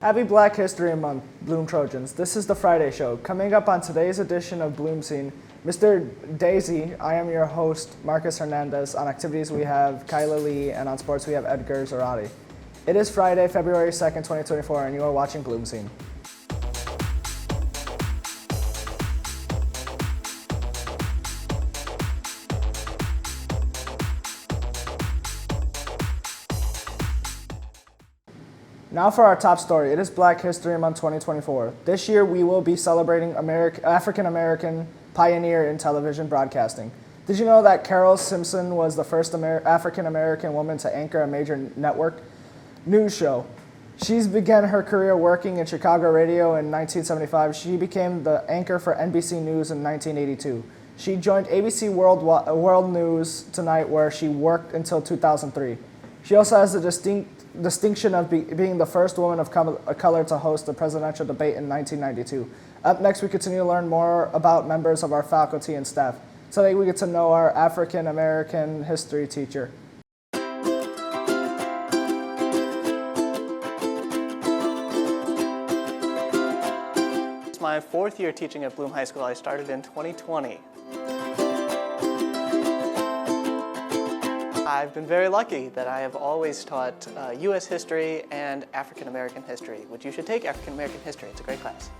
Happy Black History Month, Bloom Trojans. This is the Friday show. Coming up on today's edition of BloomScene, Mr. Deasy, I am your host, Marcus Hernandez. On activities we have Kyla Lee, and on sports we have Edgar Zarate. It is Friday, February 2nd, 2024, and you are watching BloomScene. Now for our top story. It is Black History Month 2024. This year we will be celebrating African-American pioneer in television broadcasting. Did you know that Carol Simpson was the first African-American woman to anchor a major network news show? She's began her career working in Chicago radio in 1975. She became the anchor for NBC News in 1982. She joined ABC World News Tonight, where she worked until 2003. She also has the distinction of being the first woman of color to host the presidential debate in 1992. Up next, we continue to learn more about members of our faculty and staff. Today, we get to know our African American history teacher. It's my fourth year teaching at Bloom High School. I started in 2020. I've been very lucky that I have always taught U.S. history and African American history, which you should take African American history. It's a great class.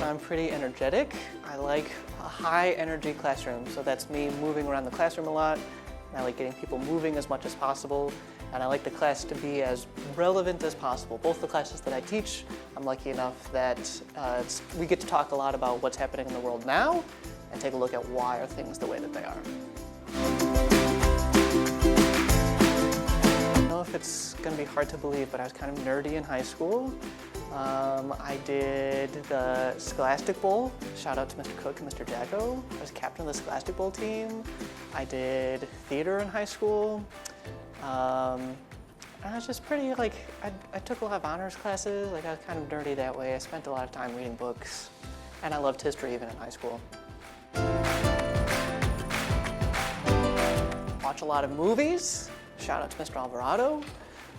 I'm pretty energetic. I like a high energy classroom, so that's me moving around the classroom a lot. I like getting people moving as much as possible, and I like the class to be as relevant as possible. Both the classes that I teach, I'm lucky enough that we get to talk a lot about what's happening in the world now, and take a look at why are things the way that they are. I don't know if it's going to be hard to believe, but I was kind of nerdy in high school. I did the Scholastic Bowl. Shout out to Mr. Cook and Mr. Jacko. I was captain of the Scholastic Bowl team. I did theater in high school. And I was just pretty, I took a lot of honors classes. I was kind of nerdy that way. I spent a lot of time reading books. And I loved history even in high school. Watch a lot of movies. Shout out to Mr. Alvarado.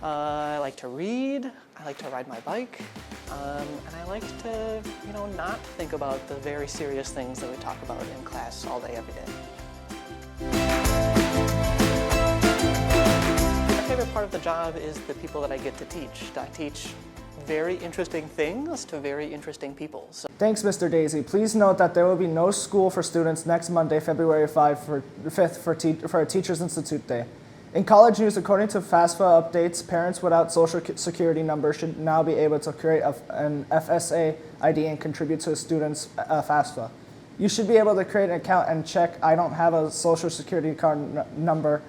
I like to read. I like to ride my bike. And I like to, not think about the very serious things that we talk about in class all day, every day. My favorite part of the job is the people that I get to teach. I teach very interesting things to very interesting people. Thanks, Mr. Deasy. Please note that there will be no school for students next Monday, February 5th for a Teachers Institute Day. In college news, according to FAFSA updates, parents without social security number should now be able to create an FSA ID and contribute to a student's FAFSA. You should be able to create an account and check, I don't have a social security number.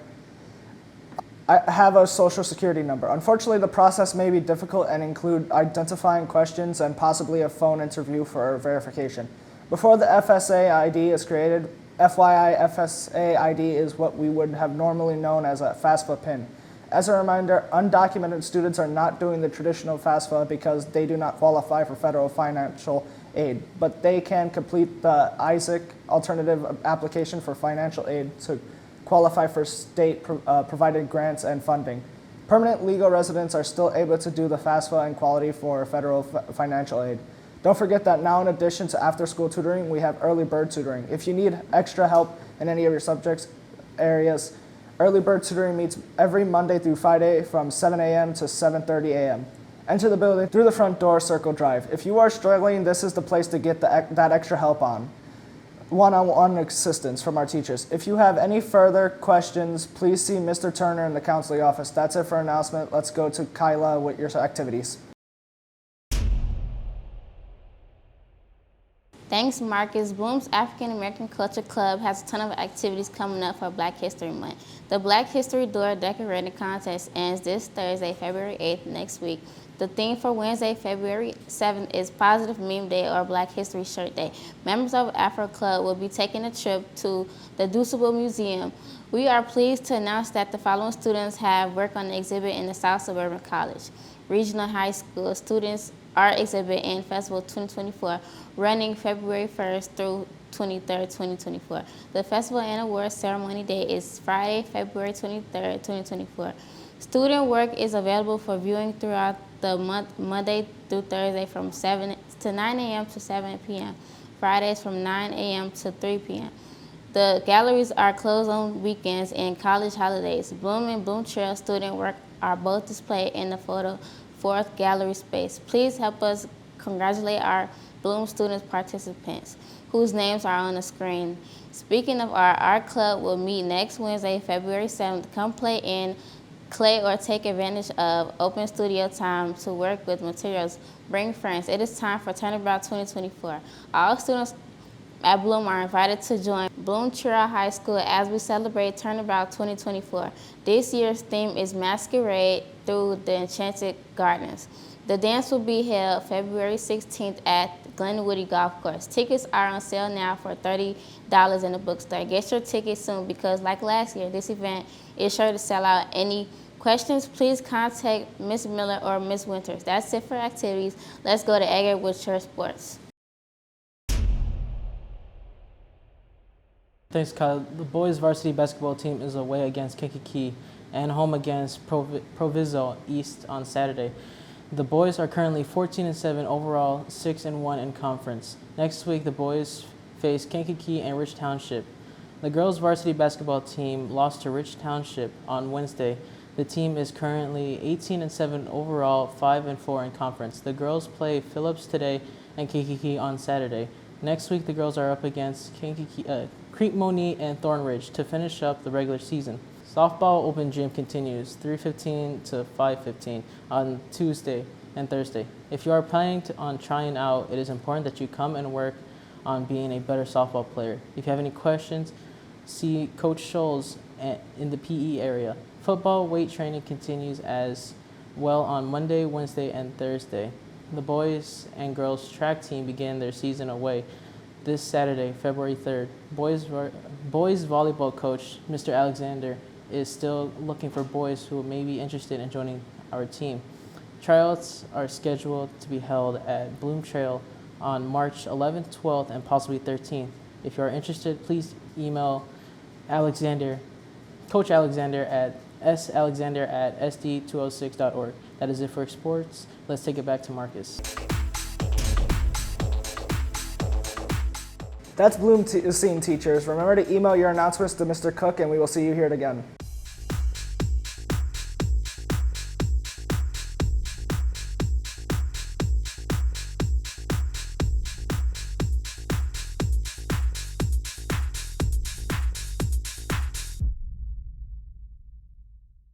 I have a social security number. Unfortunately, the process may be difficult and include identifying questions and possibly a phone interview for verification. Before the FSA ID is created, FYI, FSA ID is what we would have normally known as a FAFSA PIN. As a reminder, undocumented students are not doing the traditional FAFSA because they do not qualify for federal financial aid, but they can complete the ISAC alternative application for financial aid to qualify for state provided grants and funding. Permanent legal residents are still able to do the FAFSA and quality for federal financial aid. Don't forget that now, in addition to after-school tutoring, we have early bird tutoring. If you need extra help in any of your subjects areas, early bird tutoring meets every Monday through Friday from 7 a.m. to 7:30 a.m. Enter the building through the front door, Circle Drive. If you are struggling, this is the place to get that extra help on. One-on-one assistance from our teachers. If you have any further questions, please see Mr. Turner in the counseling office. That's it for announcement. Let's go to Kyla with your activities. Thanks, Marcus. Bloom's African American Culture Club has a ton of activities coming up for Black History Month. The Black History Door Decorating Contest ends this Thursday, February 8th, next week. The theme for Wednesday, February 7th is Positive Meme Day or Black History Shirt Day. Members of Afro Club will be taking a trip to the Deasy Museum. We are pleased to announce that the following students have worked on the exhibit in the South Suburban College. Regional High School students art exhibit in Festival 2024, running February 1st through 23rd, 2024. The festival and awards ceremony day is Friday, February 23rd, 2024. Student work is available for viewing throughout the month, Monday through Thursday from 9 a.m. to 7 p.m., Fridays from 9 a.m. to 3 p.m. The galleries are closed on weekends and college holidays. Bloom and Bloom Trail student work are both displayed in the photo fourth gallery space. Please help us congratulate our Bloom students participants, whose names are on the screen. Speaking of our club will meet next Wednesday, February 7th. Come play in clay or take advantage of open studio time to work with materials. Bring friends. It is time for Turnabout 2024. All students at Bloom are invited to join Bloom Trail High School as we celebrate Turnabout 2024. This year's theme is Masquerade Through the Enchanted Gardens. The dance will be held February 16th at Glenwoody Golf Course. Tickets are on sale now for $30 in the bookstore. Get your tickets soon because, like last year, this event is sure to sell out. Any questions, please contact Ms. Miller or Ms. Winters. That's it for activities. Let's go to Edgar with your sports. Thanks, Kyle. The boys' varsity basketball team is away against Kankakee and home against Proviso East on Saturday. The boys are currently 14-7 overall, 6-1 in conference. Next week, the boys face Kankakee and Rich Township. The girls' varsity basketball team lost to Rich Township on Wednesday. The team is currently 18-7 overall, 5-4 in conference. The girls play Phillips today and Kankakee on Saturday. Next week, the girls are up against Creekmoney and Thornridge to finish up the regular season. Softball Open Gym continues 3:15 to 5:15 on Tuesday and Thursday. If you are planning on trying out, it is important that you come and work on being a better softball player. If you have any questions, see Coach Scholes in the PE area. Football weight training continues as well on Monday, Wednesday, and Thursday. The boys and girls track team begin their season away this Saturday, February 3rd. Boys volleyball coach, Mr. Alexander, is still looking for boys who may be interested in joining our team. Tryouts are scheduled to be held at Bloom Trail on March 11th, 12th, and possibly 13th. If you are interested, please email Coach Alexander at salexander@sd206.org. That is it for sports. Let's take it back to Marcus. That's BloomScene teachers. Remember to email your announcements to Mr. Cook, and we will see you here again.